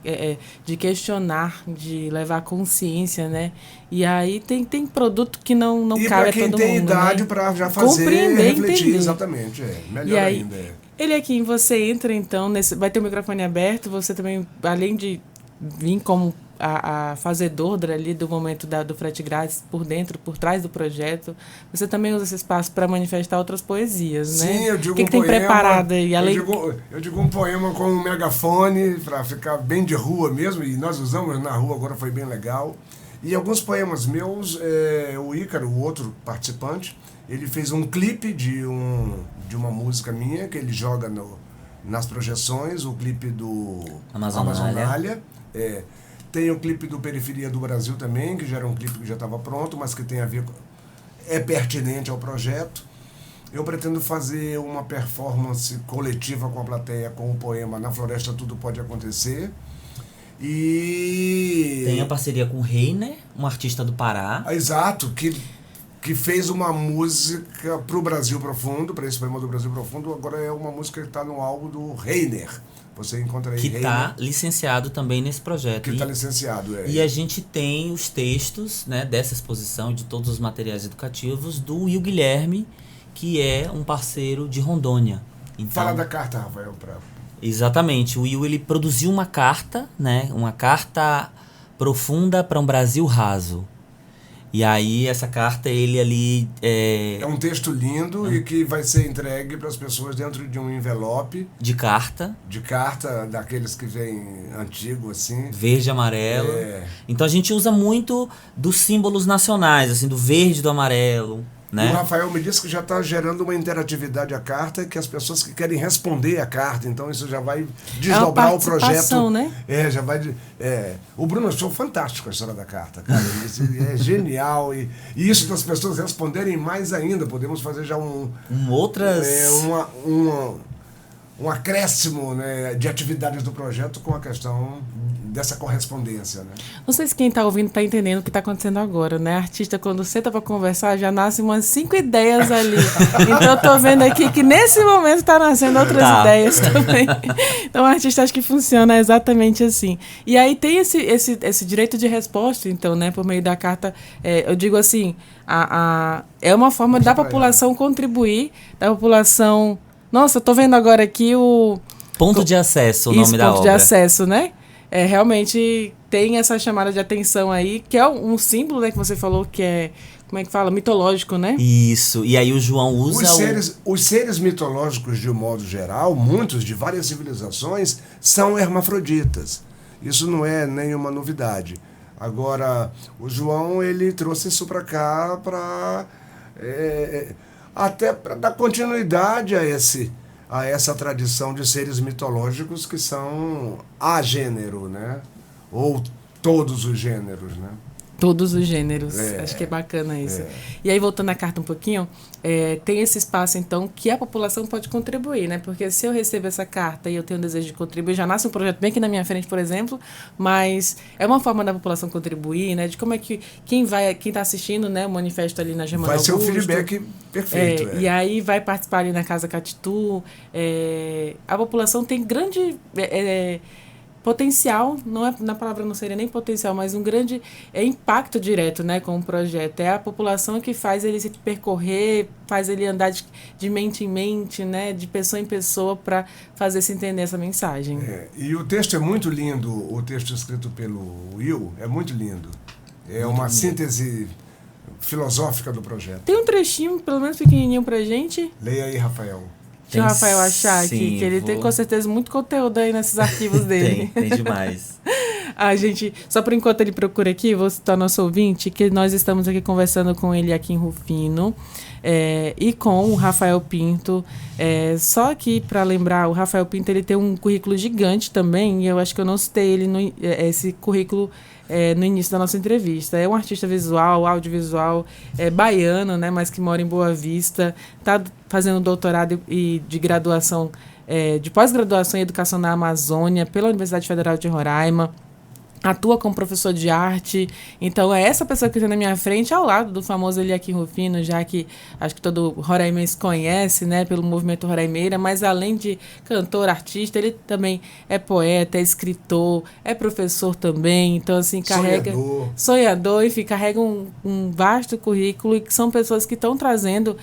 de questionar, de levar consciência, né? E aí tem produto que não cabe a todo mundo. E para quem tem idade, né? para já fazer, compreender, refletir, entender. Exatamente, melhor e aí, ainda. Ele aqui, você entra então, vai ter o microfone aberto, você também, além de vir como a fazedor ali do momento do Frete Grátis, por dentro, por trás do projeto, você também usa esse espaço para manifestar outras poesias, né? Sim, eu digo o que tem preparado aí? Além... Eu digo um poema com um megafone, para ficar bem de rua mesmo, e nós usamos na rua, agora foi bem legal. E alguns poemas meus, o Ícaro, o outro participante, ele fez um clipe de uma música minha, que ele joga nas projeções, o clipe do Amazonália. Tem o clipe do Periferia do Brasil também, que já era um clipe que já estava pronto, mas que tem a ver é pertinente ao projeto. Eu pretendo fazer uma performance coletiva com a plateia, com o poema Na Floresta Tudo Pode Acontecer. E... tem a parceria com o Reiner, um artista do Pará. Exato, que fez uma música para o Brasil Profundo, para esse poema do Brasil Profundo. Agora é uma música que está no álbum do Reiner. Você encontra aí. Que está licenciado também nesse projeto. Que está licenciado, E a gente tem os textos, né, dessa exposição, de todos os materiais educativos, do Will Guilherme, que é um parceiro de Rondônia. Então, fala da carta, Rafael. Exatamente. O Will, ele produziu uma carta, né, uma carta profunda para um Brasil raso. E aí, essa carta, ele ali... É um texto lindo e que vai ser entregue para as pessoas dentro de um envelope. De carta. De carta, daqueles que vem antigo, assim. Verde e amarelo. Então, a gente usa muito dos símbolos nacionais, assim, do verde e do amarelo. Né? O Rafael me disse que já está gerando uma interatividade à carta, que as pessoas que querem responder à carta, então isso já vai desdobrar o projeto. Né? Já vai. O Bruno achou fantástico a história da carta, cara. Isso é genial. E isso das pessoas responderem mais ainda. Podemos fazer já um acréscimo, né, de atividades do projeto com a questão dessa correspondência, né? Não sei se quem está ouvindo está entendendo o que está acontecendo agora, né? Artista, quando senta para conversar, já nascem umas 5 ideias ali. Então, eu estou vendo aqui que nesse momento está nascendo outras ideias também. Então, o artista acho que funciona exatamente assim. E aí tem esse direito de resposta, então, né? Por meio da carta, eu digo assim, é uma forma da população contribuir, da população... Nossa, eu tô vendo agora aqui o... Ponto de acesso, o nome da obra. Ponto de acesso, né? Realmente tem essa chamada de atenção aí, que é um símbolo, né, que você falou que é... como é que fala? Mitológico, né? Isso. E aí o João usa Os seres mitológicos, de um modo geral, muitos de várias civilizações, são hermafroditas. Isso não é nenhuma novidade. Agora, o João, ele trouxe isso para cá para até para dar continuidade a essa tradição de seres mitológicos que são agênero, né? Ou todos os gêneros, né? Todos os gêneros. Acho que é bacana isso. E aí, voltando à carta um pouquinho, tem esse espaço, então, que a população pode contribuir, né? Porque se eu recebo essa carta e eu tenho o desejo de contribuir, já nasce um projeto bem aqui na minha frente, por exemplo, mas é uma forma da população contribuir, né? De como é que quem está assistindo, né, o manifesto ali na Germana Vai ser um feedback perfeito. E aí vai participar ali na Casa Catitu. A população tem grande... potencial, não é, na palavra não seria nem potencial, mas um grande impacto direto, né, com o projeto. É a população que faz ele se percorrer, faz ele andar de mente em mente, né, de pessoa em pessoa, para fazer se entender essa mensagem. E o texto é muito lindo, o texto escrito pelo Will é muito lindo. É uma síntese filosófica do projeto. Tem um trechinho, pelo menos pequenininho pra gente. Leia aí, Rafael. Deixa o Rafael achar aqui, que ele tem com certeza muito conteúdo aí nesses arquivos dele. tem demais. Gente, só por enquanto ele procura aqui, vou citar nosso ouvinte, que nós estamos aqui conversando com ele aqui em Rufino, e com o Rafael Pinto. Só aqui para lembrar, o Rafael Pinto ele tem um currículo gigante também, e eu acho que eu não citei ele esse currículo no início da nossa entrevista. É um artista visual, audiovisual, baiano, né, mas que mora em Boa Vista, está fazendo doutorado e de graduação, de pós-graduação em educação na Amazônia pela Universidade Federal de Roraima. Atua como professor de arte. Então, é essa pessoa que está na minha frente, ao lado do famoso Eliakim Rufino, já que acho que todo roraimense conhece, né, pelo movimento roraimeira, mas além de cantor, artista, ele também é poeta, é escritor, é professor também. Então, assim, carrega... Sonhador, enfim, carrega um vasto currículo, e que são pessoas que estão trazendo,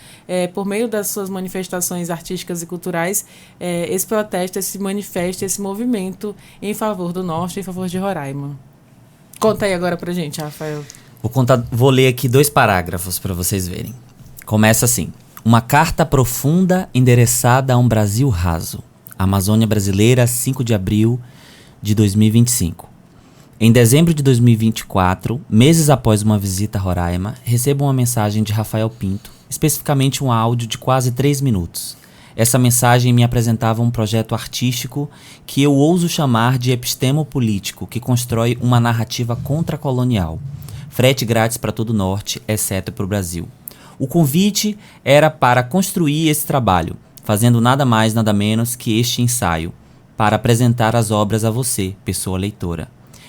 por meio das suas manifestações artísticas e culturais, esse protesto, esse manifesto, esse movimento em favor do Norte, em favor de Roraima. Conta aí agora pra gente, Rafael. Vou ler aqui 2 parágrafos para vocês verem. Começa assim. Uma carta profunda endereçada a um Brasil raso. Amazônia Brasileira, 5 de abril de 2025. Em dezembro de 2024, meses após uma visita a Roraima, recebo uma mensagem de Rafael Pinto, especificamente um áudio de quase 3 minutos. Essa mensagem me apresentava um projeto artístico que eu ouso chamar de epistemo-político, que constrói uma narrativa contracolonial. Frete grátis para todo o Norte, exceto para o Brasil. O convite era para construir esse trabalho, fazendo nada mais, nada menos que este ensaio, para apresentar as obras a você, pessoa leitora.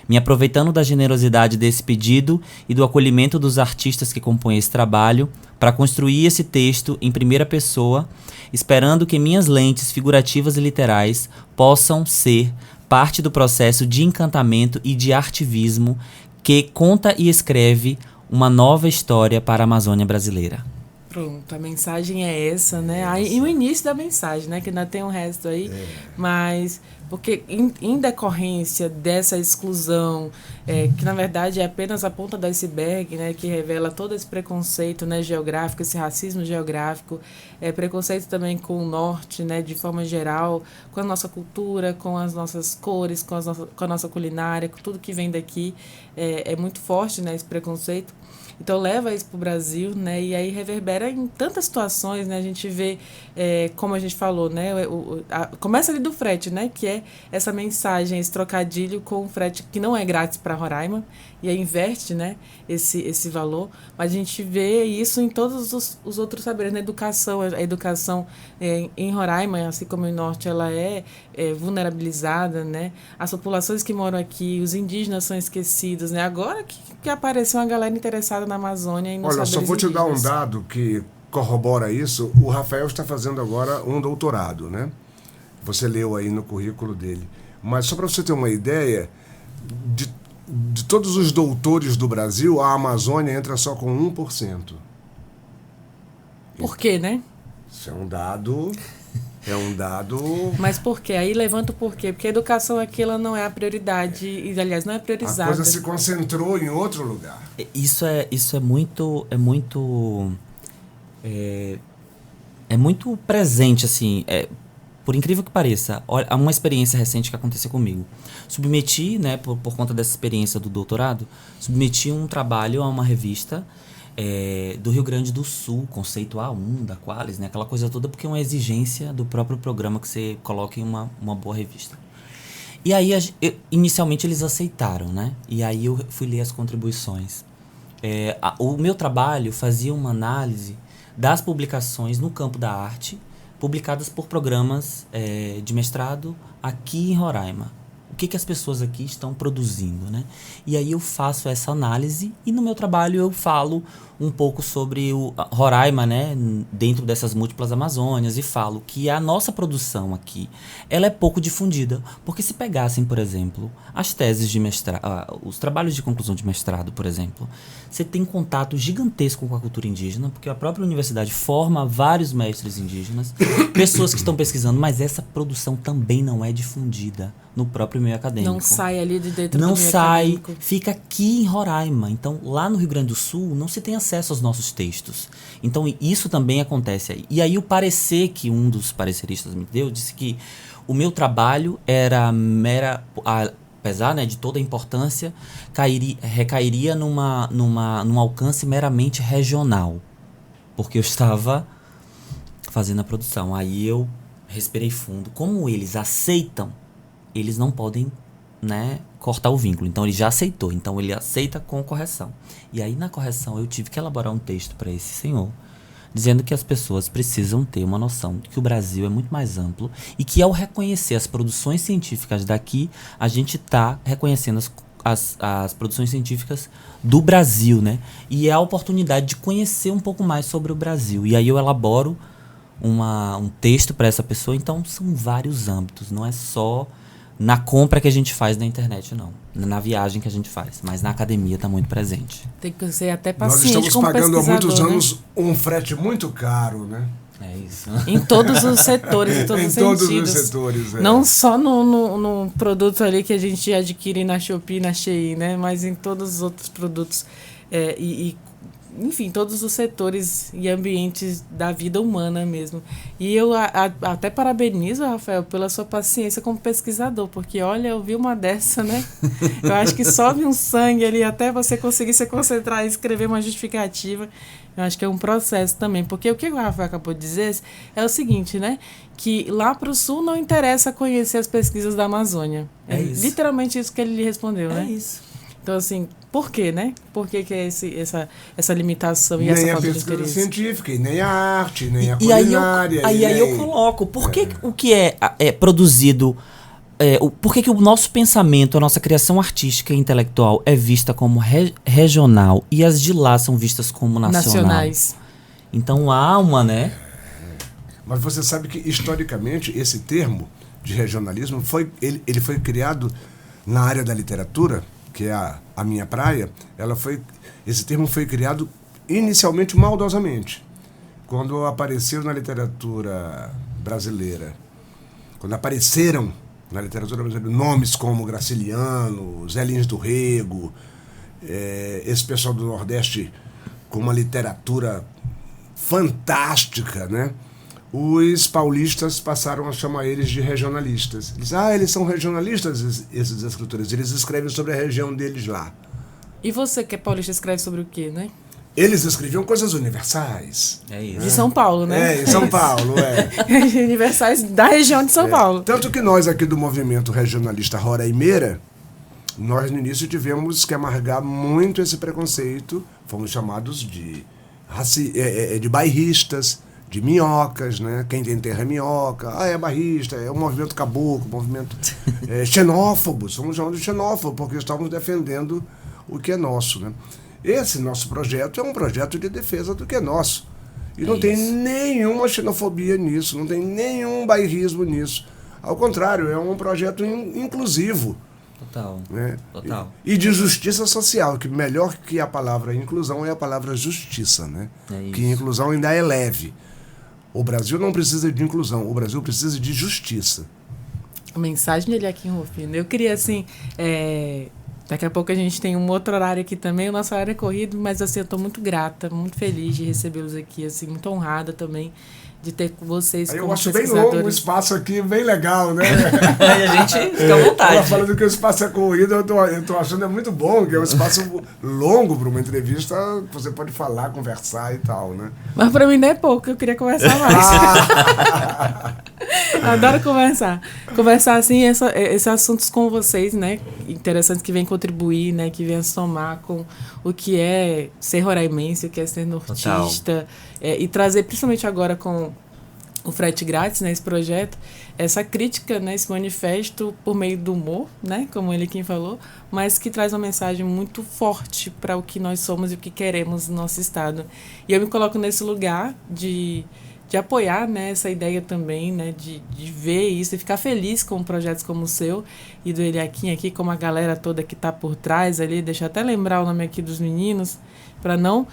Me aproveitando da generosidade desse pedido e do acolhimento dos artistas que compõem esse trabalho, para construir esse texto em primeira pessoa, esperando que minhas lentes figurativas e literais possam ser parte do processo de encantamento e de artivismo que conta e escreve uma nova história para a Amazônia brasileira. Pronto, a mensagem é essa, né? E o início da mensagem, né? Que ainda tem um resto aí, mas... Porque em decorrência dessa exclusão, que na verdade é apenas a ponta do iceberg, né, que revela todo esse preconceito, né, geográfico, esse racismo geográfico, preconceito também com o norte, né, de forma geral, com a nossa cultura, com as nossas cores, com a nossa culinária, com tudo que vem daqui, é muito forte, né, esse preconceito. Então leva isso para o Brasil, né? E aí reverbera em tantas situações, né? A gente vê, como a gente falou, né? Começa ali do frete, né? Que é essa mensagem, esse trocadilho com o frete que não é grátis para Roraima, e aí inverte, né? Esse valor. Mas a gente vê isso em todos os outros saberes, na educação. A educação em Roraima, assim como no Norte, ela é vulnerabilizada, né? As populações que moram aqui, os indígenas são esquecidos, né? Agora que apareceu uma galera interessada na Amazônia e nos saberes só vou te dar um indígenas. dado que corrobora isso. O Rafael está fazendo agora um doutorado, né? Você leu aí no currículo dele. Mas só para você ter uma ideia, de todos os doutores do Brasil, a Amazônia entra só com 1%. Por quê, né? Isso é um dado É um dado... Mas por quê? Aí levanta o porquê. Porque a educação aqui ela não é a prioridade, e aliás, não é A priorizada. coisa se concentrou em outro lugar. Isso é muito presente, assim, por incrível que pareça. Olha, há uma experiência recente que aconteceu comigo. Submeti, né, por conta dessa experiência do doutorado, submeti um trabalho a uma revista do Rio Grande do Sul, conceito A1 da Qualis, né, aquela coisa toda, porque é uma exigência do próprio programa que você coloque em uma boa revista. E aí, inicialmente, eles aceitaram, né? E aí eu fui ler as contribuições. O meu trabalho fazia uma análise das publicações no campo da arte, publicadas por programas de mestrado aqui em Roraima. O que as pessoas aqui estão produzindo, né? E aí eu faço essa análise e no meu trabalho eu falo um pouco sobre o Roraima, né? Dentro dessas múltiplas Amazônias, e falo que a nossa produção aqui, ela é pouco difundida. Porque se pegassem, por exemplo, as teses de mestrado, os trabalhos de conclusão de mestrado, por exemplo, você tem contato gigantesco com a cultura indígena, porque a própria universidade forma vários mestres indígenas, pessoas que estão pesquisando, mas essa produção também não é difundida no próprio meio acadêmico. Não sai ali de dentro Não do meio sai, acadêmico. fica aqui em Roraima. Então, lá no Rio Grande do Sul, não se tem acesso aos nossos textos. Então, isso também acontece aí. E aí, o parecer que um dos pareceristas me deu, disse que o meu trabalho era apesar, né, de toda a importância, recairia num alcance meramente regional. Porque eu estava fazendo a produção. Aí eu respirei fundo. Como eles aceitam, eles não podem, né, cortar o vínculo. Então ele já aceitou. Então ele aceita com correção. E aí na correção eu tive que elaborar um texto para esse senhor, dizendo que as pessoas precisam ter uma noção de que o Brasil é muito mais amplo e que ao reconhecer as produções científicas daqui, a gente está reconhecendo as produções científicas do Brasil, né? E é a oportunidade de conhecer um pouco mais sobre o Brasil. E aí eu elaboro um texto para essa pessoa. Então são vários âmbitos, não é só na compra que a gente faz na internet, não. Na viagem que a gente faz. Mas na academia está muito presente. Tem que ser até Nós paciente estamos como pagando há muitos pesquisador, né? anos um frete muito caro, né? É isso. Em todos os setores, em todos Em os todos sentidos. os setores. Não só no produto ali que a gente adquire na Shopee, na Shein, né? Mas em todos os outros produtos. Enfim, todos os setores e ambientes da vida humana mesmo. E eu até parabenizo, Rafael, pela sua paciência como pesquisador, porque, olha, eu vi uma dessa, né? Eu acho que sobe um sangue ali até você conseguir se concentrar e escrever uma justificativa. Eu acho que é um processo também, porque o que o Rafael acabou de dizer é o seguinte, né? Que lá para o sul não interessa conhecer as pesquisas da Amazônia. É isso. Literalmente isso que ele lhe respondeu, né? É isso. Então, assim, por quê, né? Por que é essa limitação e Nem essa a falta de pesquisa interesse? científica, e nem a arte, nem a E aí culinária. aí eu coloco, por que o que é produzido, por que o nosso pensamento, a nossa criação artística e intelectual é vista como regional e as de lá são vistas como Nacionais. Então há uma, né? Mas você sabe que, historicamente, esse termo de regionalismo, ele foi criado na área da literatura, que é a minha praia. Esse termo foi criado inicialmente maldosamente. Quando apareceu na literatura brasileira, quando apareceram na literatura brasileira nomes como Graciliano, Zé Lins do Rego, esse pessoal do Nordeste com uma literatura fantástica, né? Os paulistas passaram a chamar eles de regionalistas. Eles são regionalistas, esses escritores. Eles escrevem sobre a região deles lá. E você, que é paulista, escreve sobre o quê, né? Eles escreviam coisas universais. É isso. De São Paulo, né? Em São Paulo, Universais da região de São Paulo. Tanto que nós aqui do movimento regionalista Roraimeira, nós no início tivemos que amargar muito esse preconceito. Fomos chamados de bairristas, de minhocas, né? Quem tem terra é minhoca, é bairrista, é um movimento caboclo, movimento xenófobos, somos chamados de xenófobos, porque estamos defendendo o que é nosso, né? Esse nosso projeto é um projeto de defesa do que é nosso. E não tem nenhuma xenofobia nisso, não tem nenhum bairrismo nisso. Ao contrário, é um projeto inclusivo. Total. Né? Total. E de justiça social, que melhor que a palavra inclusão é a palavra justiça, né? É isso. Que inclusão ainda é leve. O Brasil não precisa de inclusão, o Brasil precisa de justiça. A mensagem dele aqui em Rufino. Eu queria, assim, daqui a pouco a gente tem um outro horário aqui também, o nosso horário é corrido, mas assim, eu tô muito grata, muito feliz de recebê-los aqui, assim, muito honrada também de ter vocês Aí eu como acho bem pesquisadores. longo o espaço aqui, bem legal, né? Aí a gente fica à Ela vontade. falando que o espaço é corrido, eu tô achando muito bom, que é um espaço longo para uma entrevista, você pode falar, conversar e tal, né? Mas pra mim não é pouco, eu queria conversar mais. Adoro conversar. Conversar, assim, esses assuntos com vocês, né? Interessantes, que vêm contribuir, né? Que vêm somar com o que é ser roraimense, o que é ser nortista. E trazer, principalmente agora com o frete grátis, né? Esse projeto, essa crítica, né? Esse manifesto por meio do humor, né? Como ele quem falou, mas que traz uma mensagem muito forte para o que nós somos e o que queremos no nosso estado. E eu me coloco nesse lugar de apoiar, né, essa ideia também, né, de ver isso e ficar feliz com projetos como o seu e do Eliakim aqui, como a galera toda que está por trás ali. Deixa eu até lembrar o nome aqui dos meninos, para não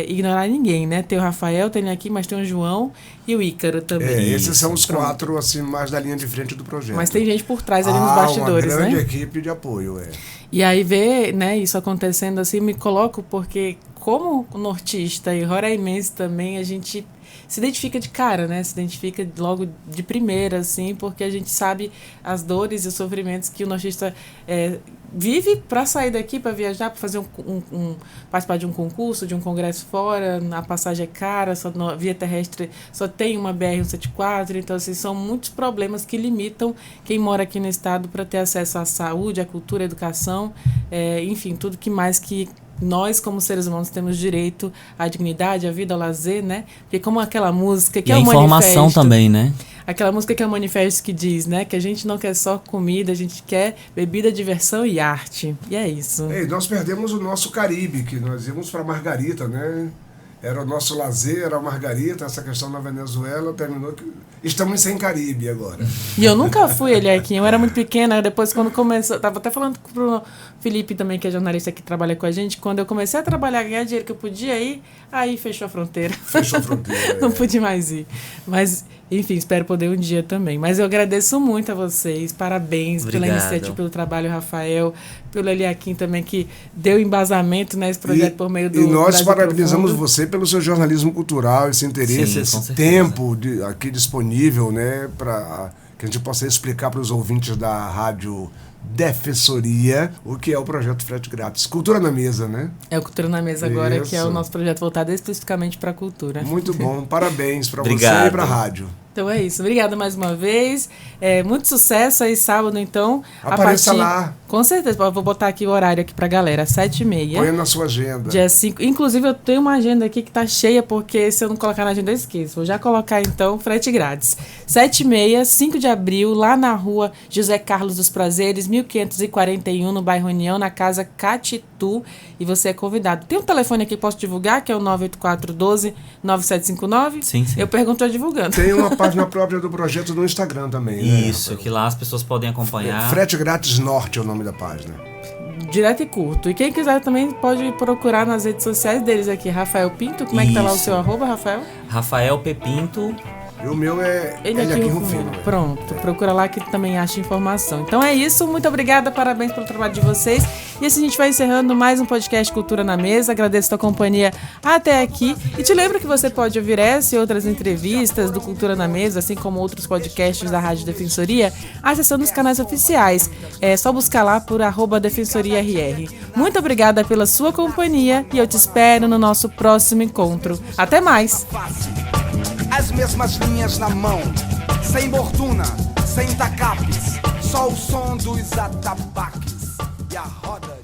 ignorar ninguém, né? Tem o Rafael, tem aqui, mas tem o João e o Ícaro também. Esses são os 4, assim, mais da linha de frente do projeto. Mas tem gente por trás ali nos bastidores, uma grande né? equipe de apoio, E aí ver, né, isso acontecendo assim, me coloco, porque como nortista e roraimense também, a gente se identifica de cara, né? Se identifica logo de primeira, assim, porque a gente sabe as dores e os sofrimentos que o nortista vive para sair daqui, para viajar, para fazer participar de um concurso, de um congresso fora. A passagem é cara, via terrestre só tem uma BR-174, então assim, são muitos problemas que limitam quem mora aqui no estado para ter acesso à saúde, à cultura, à educação, enfim, tudo que mais que nós, como seres humanos, temos direito à dignidade, à vida, ao lazer, né? Porque como aquela música que E é a o informação manifesto, também, né? aquela música que é o manifesto que diz, né? Que a gente não quer só comida, a gente quer bebida, diversão e arte. E é isso. Nós perdemos o nosso Caribe, que nós íamos para Margarita, né? Era o nosso lazer, era a Margarita, essa questão na Venezuela terminou que estamos sem Caribe agora. E eu nunca fui ele aqui, eu era muito pequena, depois quando começou, tava até falando pro Felipe também, que é jornalista que trabalha com a gente, quando eu comecei a trabalhar, ganhar dinheiro que eu podia ir, aí fechou a fronteira. Fechou a fronteira. Não pude mais ir. Mas, enfim, espero poder um dia também. Mas eu agradeço muito a vocês, parabéns pela Obrigado. iniciativa, pelo trabalho, Rafael, pelo Eliakim também, que deu embasamento nesse projeto por meio do E nós Brasil parabenizamos Profundo. você pelo seu jornalismo cultural, esse interesse, Sim, com esse certeza. tempo aqui disponível, né, para que a gente possa explicar para os ouvintes da Rádio Defensoria o que é o projeto Frete Grátis. Cultura na Mesa, né? É o Cultura na Mesa agora, que é o Isso. nosso projeto voltado especificamente para a cultura. Muito bom, parabéns para você Obrigado. e para a rádio. Então é isso. Obrigada mais uma vez. Muito sucesso aí sábado, então. Apareça lá. Com certeza. Eu vou botar aqui o horário aqui pra galera. 7h30. Põe na sua agenda. Dia 5. Inclusive, eu tenho uma agenda aqui que tá cheia, porque se eu não colocar na agenda, eu esqueço. Vou já colocar, então, frete grátis. 7h30, 5 de abril, lá na rua José Carlos dos Prazeres, 1541, no bairro União, na casa Catitu. E você é convidado. Tem um telefone aqui que posso divulgar, que é o 98412-9759. Sim, sim. Eu pergunto, eu divulgando. Tem uma página própria do projeto no Instagram também, né? Isso, que lá as pessoas podem acompanhar. Frete Grátis Norte é o nome da página. Direto e curto. E quem quiser também pode procurar nas redes sociais deles aqui. Rafael Pinto, como é que tá lá o Isso. seu arroba, Rafael? Rafael Pepinto. E o meu é Ele aqui, Eliakim Rufino. Rufino. Pronto, procura lá que também acha informação. Então é isso, muito obrigada, parabéns pelo trabalho de vocês. E assim a gente vai encerrando mais um podcast Cultura na Mesa. Agradeço a tua companhia até aqui. E te lembro que você pode ouvir essa e outras entrevistas do Cultura na Mesa, assim como outros podcasts da Rádio Defensoria, acessando os canais oficiais. É só buscar lá por @DefensoriaRR. Muito obrigada pela sua companhia e eu te espero no nosso próximo encontro. Até mais! As mesmas linhas na mão, sem borduna, sem tacapes, só o som dos atabaques e a roda